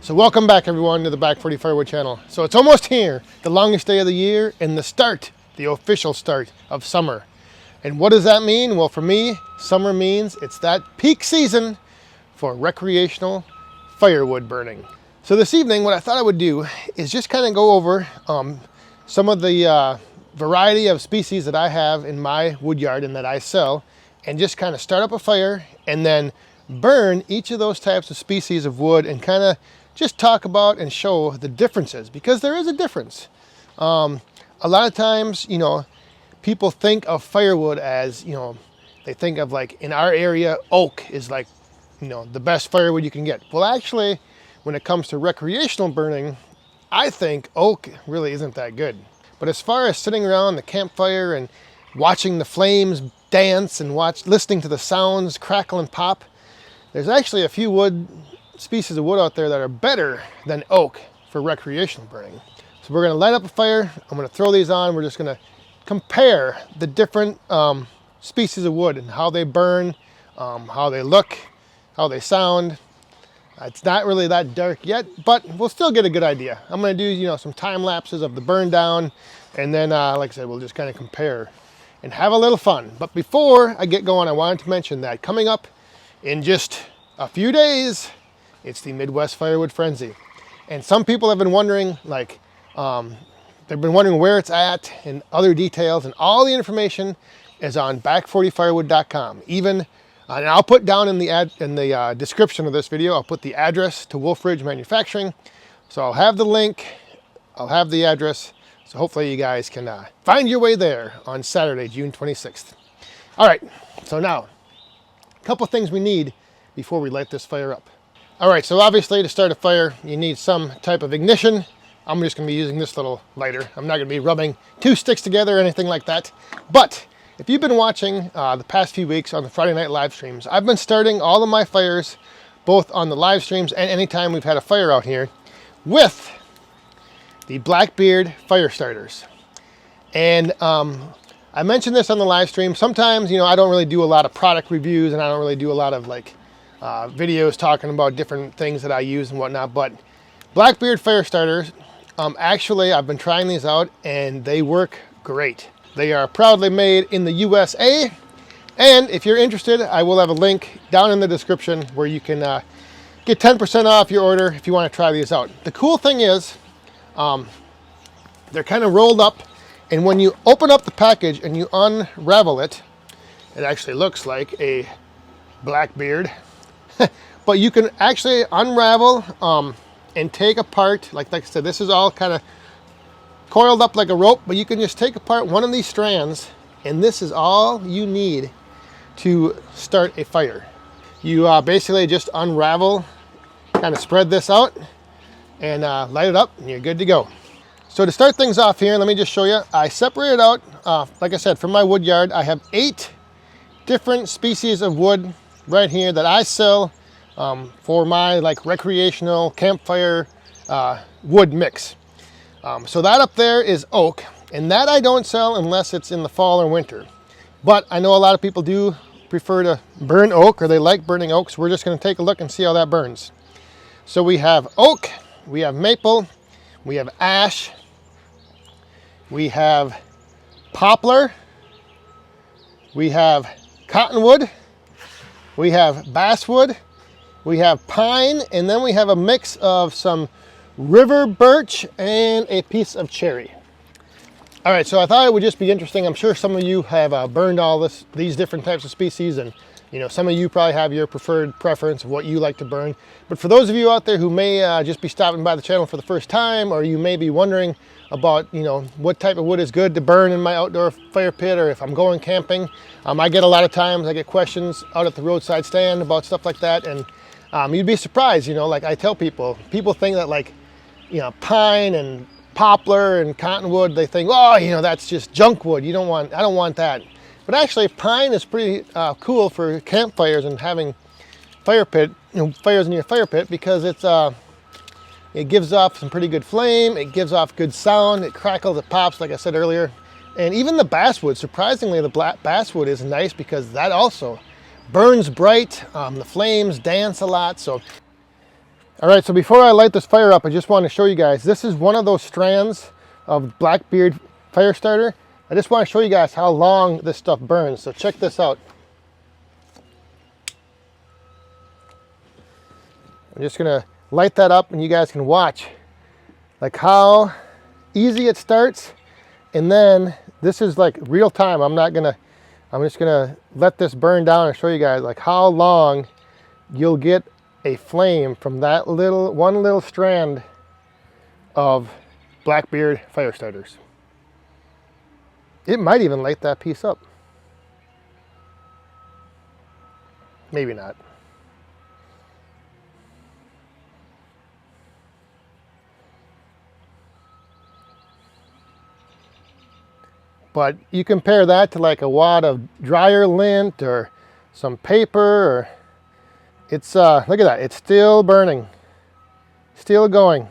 So welcome back everyone to the Back 40 Firewood channel. So it's almost here, the longest day of the year and the official start of summer. And what does that mean? Well, for me, summer means it's that peak season for recreational firewood burning. So this evening, what I thought I would do is just kind of go over some of the variety of species that I have in my wood yard and that I sell, and just kind of start up a fire and then burn each of those types of species of wood and kind of just talk about and show the differences, because there is a difference. A lot of times, people think of firewood as, they think of, like, in our area, oak is like, the best firewood you can get. Well, actually, when it comes to recreational burning, I think oak really isn't that good. But as far as sitting around the campfire and watching the flames dance and listening to the sounds crackle and pop, there's actually a few species of wood out there that are better than oak for recreational burning. So we're going to light up a fire. I'm going to throw these on. We're just going to compare the different species of wood and how they burn, how they look, how they sound. It's not really that dark yet, but we'll still get a good idea. I'm going to do, some time lapses of the burn down, and then, like I said, we'll just kind of compare and have a little fun. But before I get going, I wanted to mention that coming up in just a few days, it's the Midwest Firewood Frenzy. And some people have been wondering, they've been wondering where it's at and other details, and all the information is on back40firewood.com. Even, and I'll put down in the description of this video, I'll put the address to Wolfe Ridge Manufacturing. So I'll have the link, I'll have the address, so hopefully you guys can find your way there on Saturday, June 26th. All right, so now, a couple things we need before we light this fire up. All right, so obviously to start a fire, you need some type of ignition. I'm just gonna be using this little lighter. I'm not gonna be rubbing two sticks together or anything like that. But if you've been watching the past few weeks on the Friday night live streams, I've been starting all of my fires, both on the live streams and anytime we've had a fire out here, with the Blackbeard fire starters. And I mentioned this on the live stream. Sometimes, I don't really do a lot of product reviews, and I don't really do a lot of videos talking about different things that I use and whatnot, but Blackbeard fire starters, actually I've been trying these out and they work great. They are proudly made in the USA, and if you're interested, I will have a link down in the description where you can get 10% off your order if you want to try these out. The cool thing is they're kind of rolled up, and when you open up the package and you unravel it, it actually looks like a Blackbeard. But you can actually unravel and take apart, like I said, this is all kind of coiled up like a rope, but you can just take apart one of these strands, and this is all you need to start a fire. You basically just unravel, kind of spread this out, and light it up, and you're good to go. So to start things off here, let me just show you. I separated out, like I said, from my wood yard, I have 8 different species of wood right here that I sell for my recreational campfire wood mix. So that up there is oak, and that I don't sell unless it's in the fall or winter. But I know a lot of people do prefer to burn oak, or they like burning oak, so we're just going to take a look and see how that burns. So we have oak, we have maple, we have ash, we have poplar, we have cottonwood, we have basswood, we have pine, and then we have a mix of some river birch and a piece of cherry. All right, so I thought it would just be interesting. I'm sure some of you have burned all these different types of species, and some of you probably have your preferred preference of what you like to burn. But for those of you out there who may just be stopping by the channel for the first time, or you may be wondering about what type of wood is good to burn in my outdoor fire pit, or if I'm going camping, I get a lot of times, I get questions out at the roadside stand about stuff like that, and you'd be surprised, like I tell people think that pine and poplar and cottonwood, they think, oh, that's just junk wood. I don't want that. But actually, pine is pretty cool for campfires and having fires in your fire pit, because it gives off some pretty good flame. It gives off good sound. It crackles, it pops, like I said earlier. And even the basswood, surprisingly, the basswood is nice because that also burns bright. The flames dance a lot. So All right, so before I light this fire up, I just want to show you guys, this is one of those strands of Blackbeard fire starter. I just want to show you guys how long this stuff burns. So check this out. I'm just gonna light that up and you guys can watch like how easy it starts. And then this is like real time. I'm just gonna let this burn down and show you guys like how long you'll get a flame from that one little strand of Blackbeard fire starters. It might even light that piece up. Maybe not. But you compare that to like a wad of dryer lint or some paper, or it's look at that, it's still burning, still going.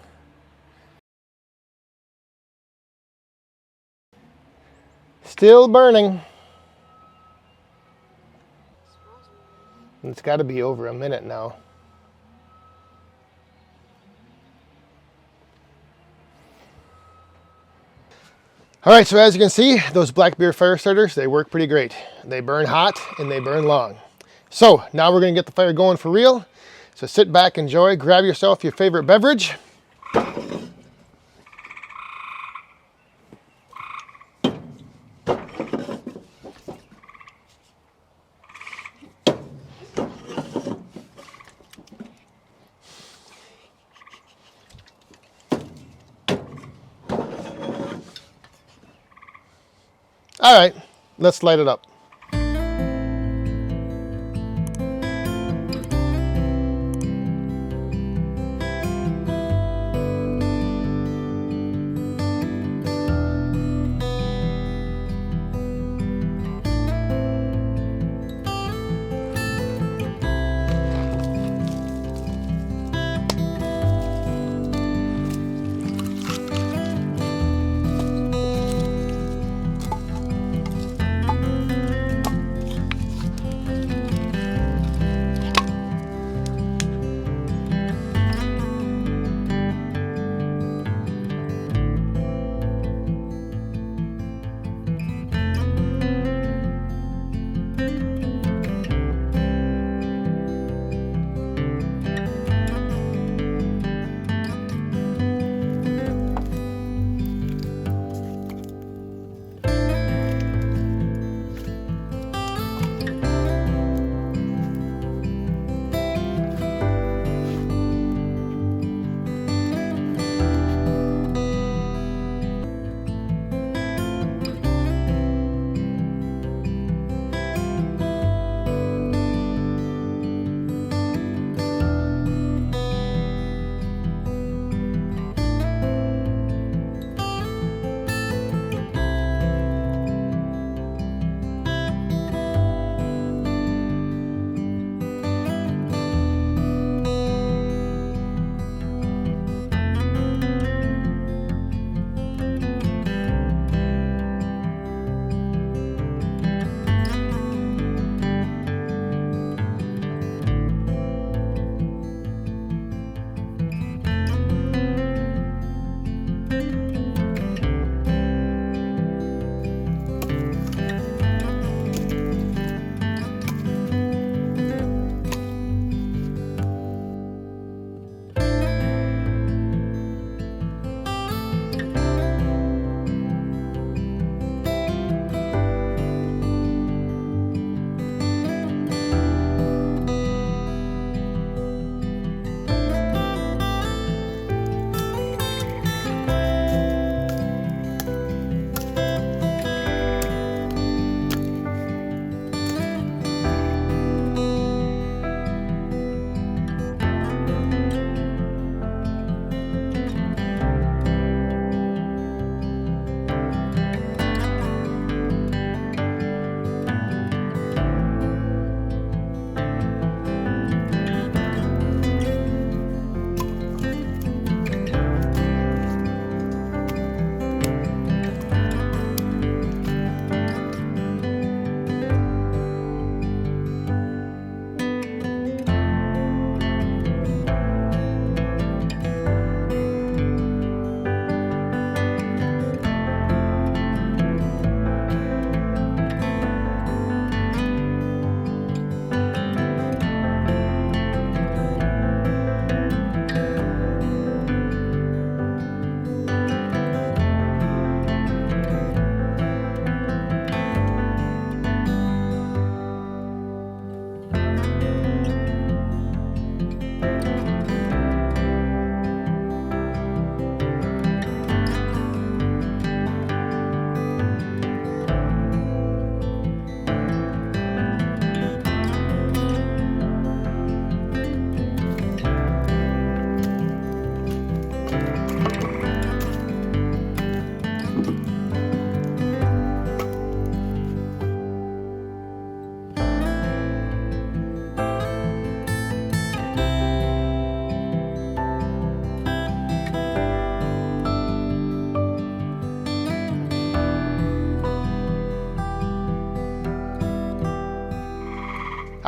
Still burning. It's got to be over a minute now. All right, so as you can see, those Blackbeard fire starters, they work pretty great. They burn hot and they burn long. So now we're gonna get the fire going for real. So sit back, enjoy, grab yourself your favorite beverage. All right, let's light it up.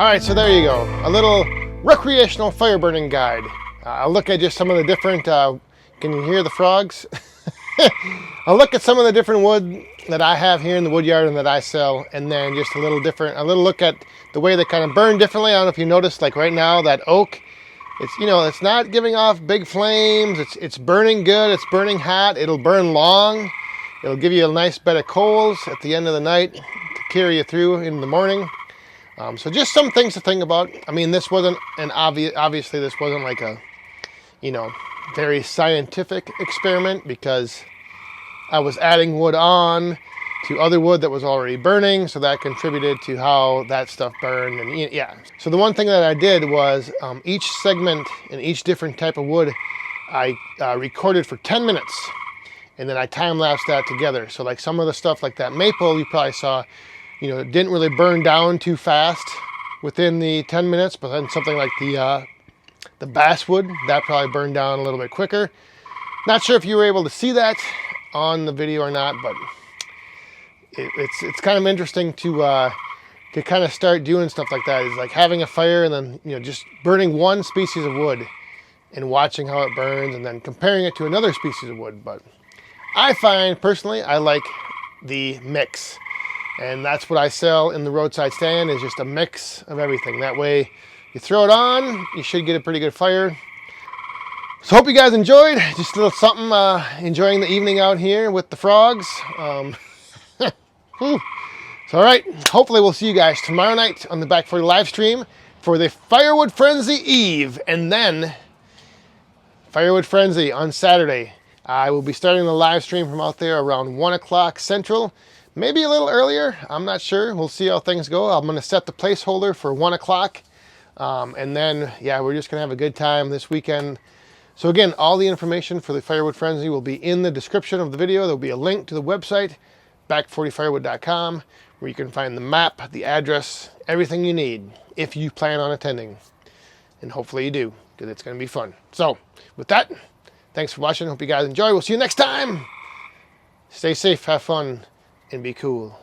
All right, so there you go. A little recreational fire burning guide. I'll look at just some of the different, can you hear the frogs? I'll look at some of the different wood that I have here in the wood yard and that I sell, and then just a little look at the way they kind of burn differently. I don't know if you noticed, like right now, that oak, it's, you know, it's not giving off big flames. It's burning good. It's burning hot. It'll burn long. It'll give you a nice bed of coals at the end of the night to carry you through in the morning. So just some things to think about. I mean, this wasn't obviously this wasn't like a, you know, very scientific experiment, because I was adding wood on to other wood that was already burning, so that contributed to how that stuff burned. And yeah, so the one thing that I did was each segment and each different type of wood I recorded for 10 minutes, and then I time-lapsed that together. So like some of the stuff like that maple you probably saw, you know, it didn't really burn down too fast within the 10 minutes, but then something like the basswood, that probably burned down a little bit quicker. Not sure if you were able to see that on the video or not, but it's kind of interesting to kind of start doing stuff like that. Is like having a fire and then, you know, just burning one species of wood and watching how it burns and then comparing it to another species of wood. But I find personally I like the mix, and that's what I sell in the roadside stand, is just a mix of everything. That way you throw it on, you should get a pretty good fire. So hope you guys enjoyed. Just a little something, enjoying the evening out here with the frogs. So all right, hopefully we'll see you guys tomorrow night on the Back 40 live stream for the Firewood Frenzy Eve, and then Firewood Frenzy on Saturday. I will be starting the live stream from out there around 1 o'clock Central, maybe a little earlier. I'm not sure. We'll see how things go. I'm going to set the placeholder for 1 o'clock. And then, yeah, we're just going to have a good time this weekend. So again, all the information for the Firewood Frenzy will be in the description of the video. There'll be a link to the website, back40firewood.com, where you can find the map, the address, everything you need if you plan on attending. And hopefully you do, because it's going to be fun. So with that, thanks for watching. Hope you guys enjoy. We'll see you next time. Stay safe, have fun, and be cool.